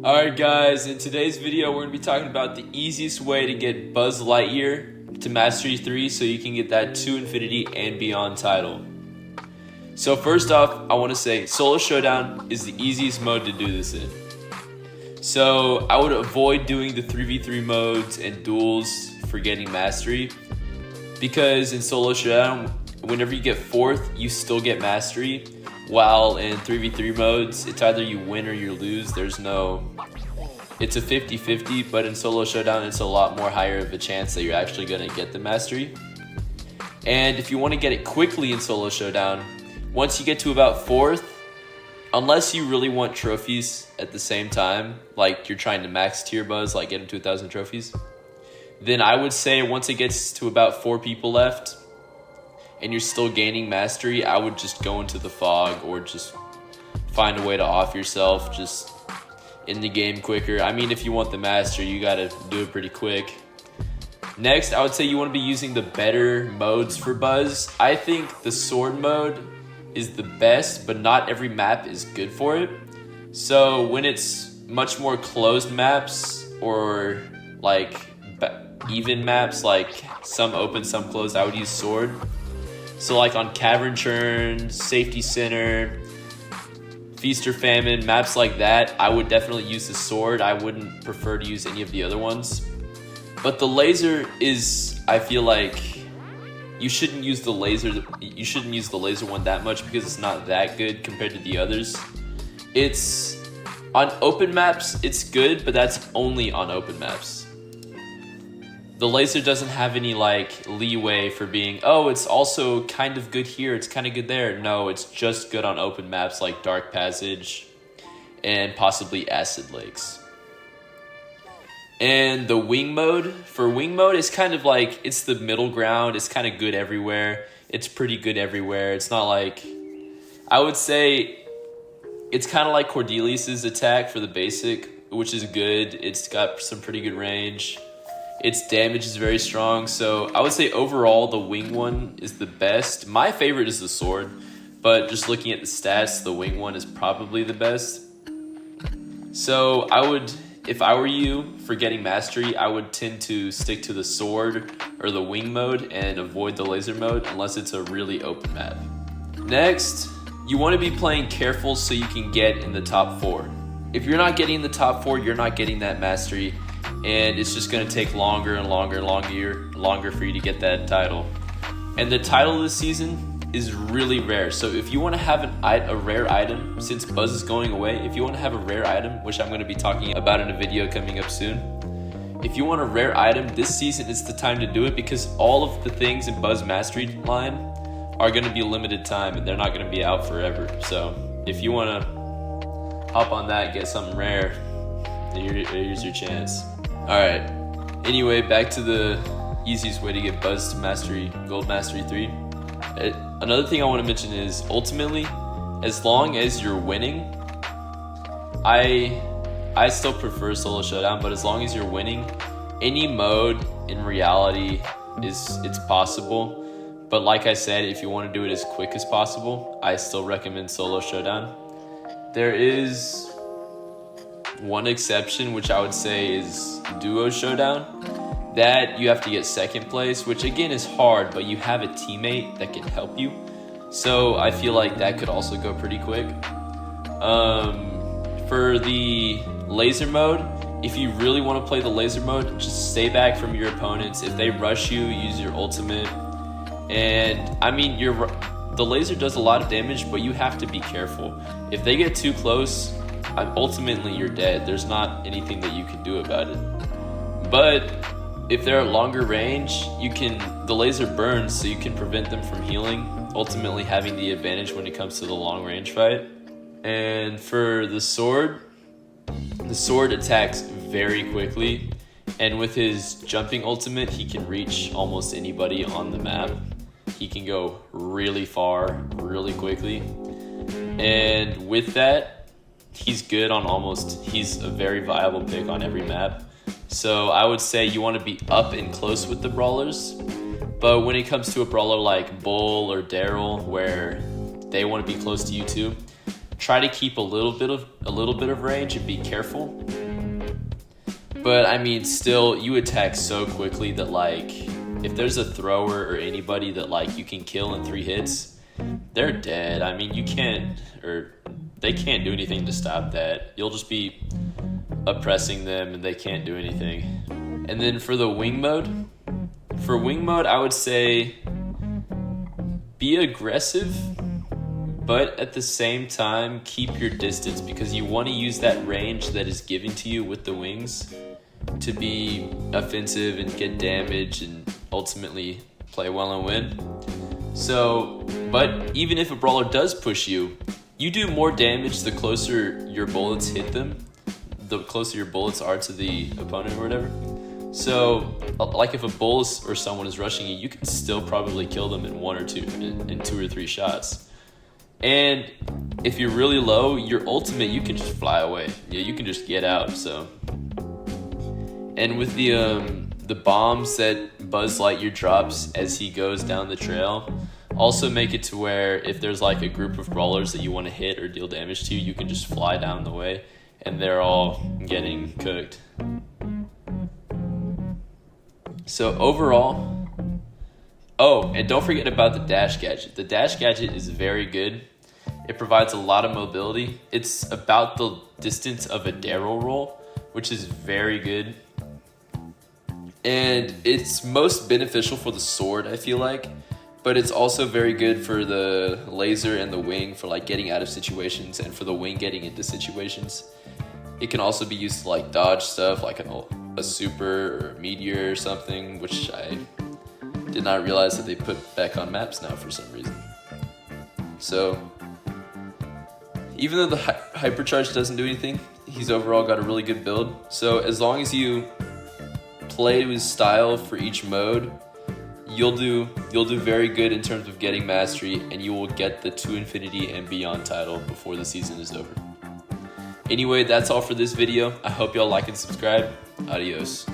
Alright guys, in today's video we're going to be talking about the easiest way to get BUZZ LIGHTYEAR to Mastery 3 so you can get that to Infinity and Beyond title. So first off, I want to say Solo Showdown is the easiest mode to do this in. So I would avoid doing the 3v3 modes and duels for getting Mastery, because in Solo Showdown, whenever you get 4th, you still get Mastery, while in 3v3 modes, it's either you win or you lose. It's a 50-50, but in Solo Showdown, it's a lot more higher of a chance that you're actually going to get the Mastery. And if you want to get it quickly in Solo Showdown, once you get to about 4th, unless you really want trophies at the same time, like you're trying to max tier BUZZ, like get into 1,000 trophies, then I would say once it gets to about 4 people left and you're still gaining Mastery, I would just go into the fog or just find a way to off yourself just in the game quicker. I mean, if you want the Mastery, you gotta do it pretty quick. Next, I would say you want to be using the better modes for BUZZ. I think the sword mode is the best, but not every map is good for it. So when it's much more closed maps or like even maps, like some open, some closed, I would use sword. So like on Cavern Churn, Safety Center, Feast or Famine, maps like that, I would definitely use the sword. I wouldn't prefer to use any of the other ones. But the laser is, I feel like you shouldn't use the laser one that much because it's not that good compared to the others. It's on open maps, it's good, but that's only on open maps. The laser doesn't have any like leeway for being, oh, it's also kind of good here, it's kind of good there. No, it's just good on open maps like Dark Passage and possibly Acid Lakes. And the wing mode, for wing mode, it's kind of like, it's the middle ground. It's kind of good everywhere. It's pretty good everywhere. It's not like, I would say it's kind of like Cordelius's attack for the basic, which is good. It's got some pretty good range. Its damage is very strong. So I would say overall the wing one is the best. My favorite is the sword, but just looking at the stats, the wing one is probably the best. So if I were you, for getting Mastery, I would tend to stick to the sword or the wing mode and avoid the laser mode unless it's a really open map. Next, you want to be playing careful so you can get in the top 4. If you're not getting in the top 4, you're not getting that Mastery, and it's just going to take longer and longer for you to get that title. And the title this season is really rare. So if you want to have a rare item, since BUZZ is going away, if you want to have a rare item, which I'm going to be talking about in a video coming up soon, if you want a rare item, this season is the time to do it, because all of the things in BUZZ Mastery line are going to be limited time and they're not going to be out forever. So if you want to hop on that, get something rare, here's your chance. Alright, anyway, back to the easiest way to get BUZZ to Mastery, Gold Mastery 3. Another thing I want to mention is, ultimately, as long as you're winning, I still prefer Solo Showdown, but as long as you're winning, any mode in reality it's possible. But like I said, if you want to do it as quick as possible, I still recommend Solo Showdown. There is one exception, which I would say is Duo Showdown. That you have to get 2nd place, which again is hard, but you have a teammate that can help you. So I feel like that could also go pretty quick. For the laser mode, if you really want to play the laser mode, just stay back from your opponents. If they rush you, use your ultimate. And I mean, the laser does a lot of damage, but you have to be careful. If they get too close, ultimately you're dead. There's not anything that you can do about it. But if they're at longer range, the laser burns, so you can prevent them from healing, ultimately having the advantage when it comes to the long range fight. And for the sword attacks very quickly, and with his jumping ultimate, he can reach almost anybody on the map. He can go really far, really quickly. And with that, he's good on he's a very viable pick on every map. So I would say you want to be up and close with the brawlers. But when it comes to a brawler like Bull or Daryl, where they want to be close to you too, try to keep a little bit of range and be careful. But I mean, still, you attack so quickly that like, if there's a thrower or anybody that like you can kill in 3 hits, they're dead. I mean, they can't do anything to stop that. You'll just be oppressing them and they can't do anything. And then for the wing mode, I would say be aggressive, but at the same time keep your distance, because you want to use that range that is given to you with the wings to be offensive and get damage and ultimately play well and win. So, but even if a brawler does push you, you do more damage the closer your bullets hit them, the closer your bullets are to the opponent or whatever. So, like if a bull or someone is rushing you, you can still probably kill them in 1 or 2, in 2 or 3 shots. And if you're really low, your ultimate, you can just fly away. Yeah, you can just get out. So, and with the bombs that BUZZ LIGHTYEAR drops as he goes down the trail, also make it to where if there's like a group of brawlers that you want to hit or deal damage to, you can just fly down the way and they're all getting cooked. So overall, oh, and don't forget about the dash gadget. The dash gadget is very good. It provides a lot of mobility. It's about the distance of a barrel roll, which is very good. And it's most beneficial for the sword, I feel like, but it's also very good for the laser and the wing for like getting out of situations, and for the wing getting into situations. It can also be used to like dodge stuff like a super or a meteor or something, which I did not realize that they put back on maps now for some reason. So even though the hypercharge doesn't do anything, he's overall got a really good build. So as long as you play to his style for each mode, you'll do very good in terms of getting mastery, and you will get the To Infinity and Beyond title before the season is over. Anyway, that's all for this video. I hope y'all like and subscribe. Adios.